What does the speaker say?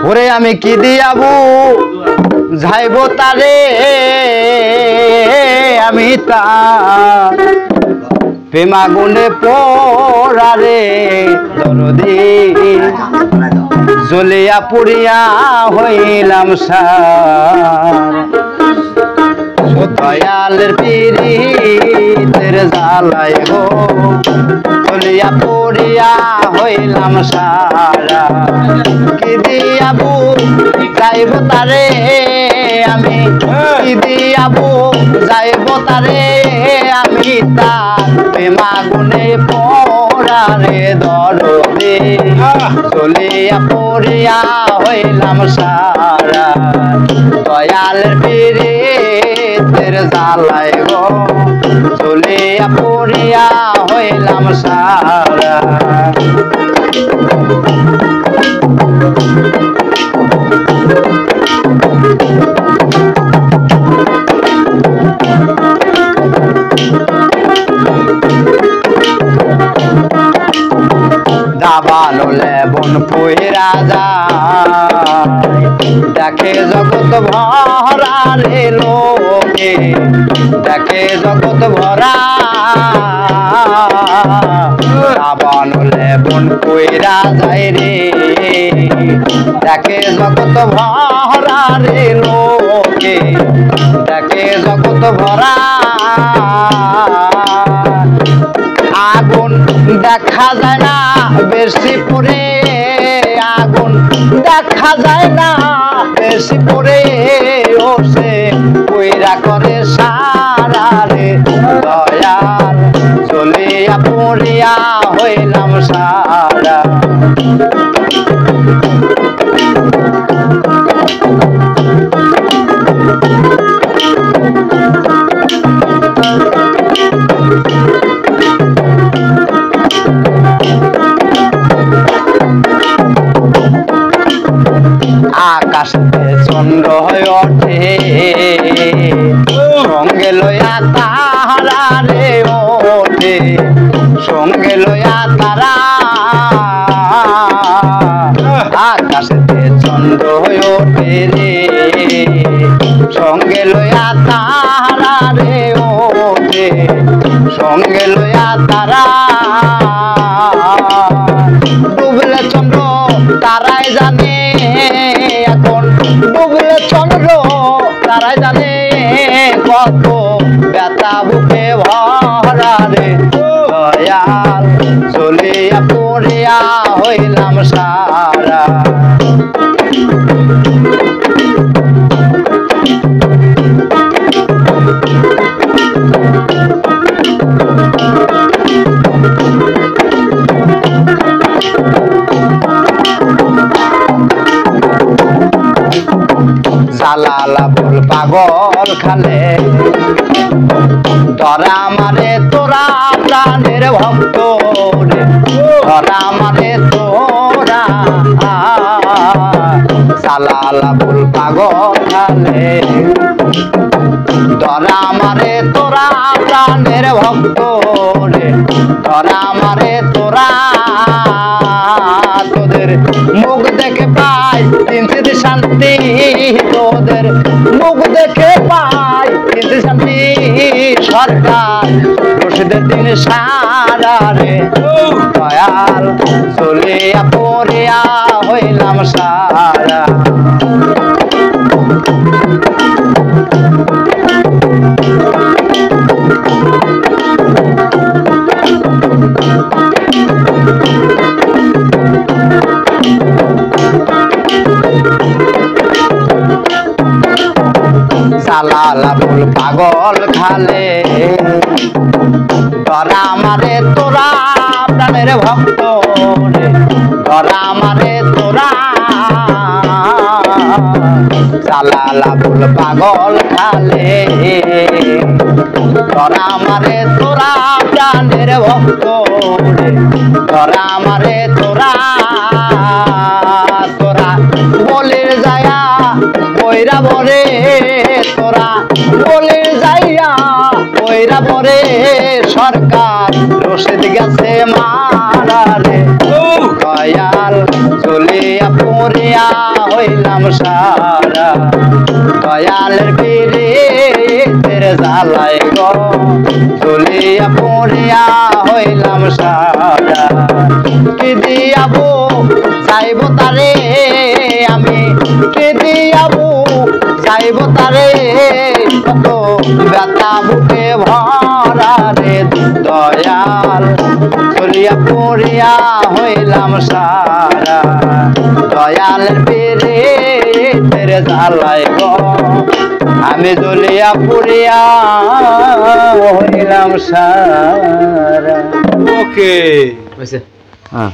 ওরে আমি কি দিয়াবু যাইব তারে আমি তার প্রেমা গুণে পড়ারে দরদি জ্বলিয়া পুড়িয়া হইলাম সার দয়ালের পীড়িতের জ্বালাই গো জ্বলিয়া পুড়িয়া হইলাম সারা কি দিয়াবু যাইব তারে আমি কি দিয়াবু যাইব তারে আমি তার প্রেমা গুণে পড়ারে দরদি জ্বলিয়া পুড়িয়া হইলাম সারা দয়ালের পীড়িতের জ্বালাই গো জ্বলিয়া পুড়িয়া হইলাম সারা দাবালো লেবন পুইরা যায় দেখে জগৎ ভরা রে লোকে দেখে জগৎ ভরা দাবালো লেবন পুইরা যায় রে দেখে জগৎ ভরা রে লোকে দেখে জগৎ ভরা আগুন দেখা যায় না বেশি পরে আগুন দেখা যায় না বেশি পরে ওসে কইরা করে সারা রে দয়াল জ্বলিয়া পুড়িয়া হইলাম সারা আকাশে চন্দ্র হয়ে ওঠে সঙ্গে লইয়া তারা রে ওঠে সঙ্গে লইয়া তারা আকাশে চন্দ্র হয়ে ওঠে রে সঙ্গে লইয়া তারা রে ওঠে সঙ্গে লইয়া তারা ডুবলে চন্দ্র তারাই জানে এখন ডুবলে চন্দ্র তারাই জানে কত ব্যথা বুকে ভরা রে দয়াল জ্বলিয়া পুড়িয়া হইলাম সারা জালালা বল পাগল খালে ধরা মারে তোরা প্রাণের ভক্ত রে ধরা মারে তোরা জালালা বল পাগল খালে ধরা মারে তোরা প্রাণের ভক্ত রে ধরা মারে তোরা তোদের মুখ দেখে পাই তিনটি শান্তি তোদের মুখ দেখে পাই তিনটি শান্তি সরকার রশিদের দিন সারা রে দয়াল জ্বলিয়া পুড়িয়া হইলাম সারা জালালা বল পাগল খালে ধরা মারে তোরা প্রাণের ভক্ত রে ধরা মারে তোরা জালালা বল পাগল খালে ধরা মারে তোরা প্রাণের ভক্ত রে ধরা মারে তোরা তোরা বলির যায়া বৈরা বরে তোরা বলির যাইয়া বৈরা বরে সরকার রশিদ গেছে মারা রে দয়াল জ্বলিয়া পুড়িয়া হইলাম সারা দয়ালের পীরে তেরে জ্বালায় গো জ্বলিয়া পুড়িয়া হইলাম সারা কি দিয়াবো চাইব তারে আমি কি দিয়াবো চাইব তারে কত ব্যথা বুকে ভরা রে দয়াল জ্বলিয়া পুড়িয়া হইলাম সারা দয়ালের পীরে তেরে জ্বালায় গো আমি জ্বলিয়া পুড়িয়া হইলাম সারা। ওকে হ্যাঁ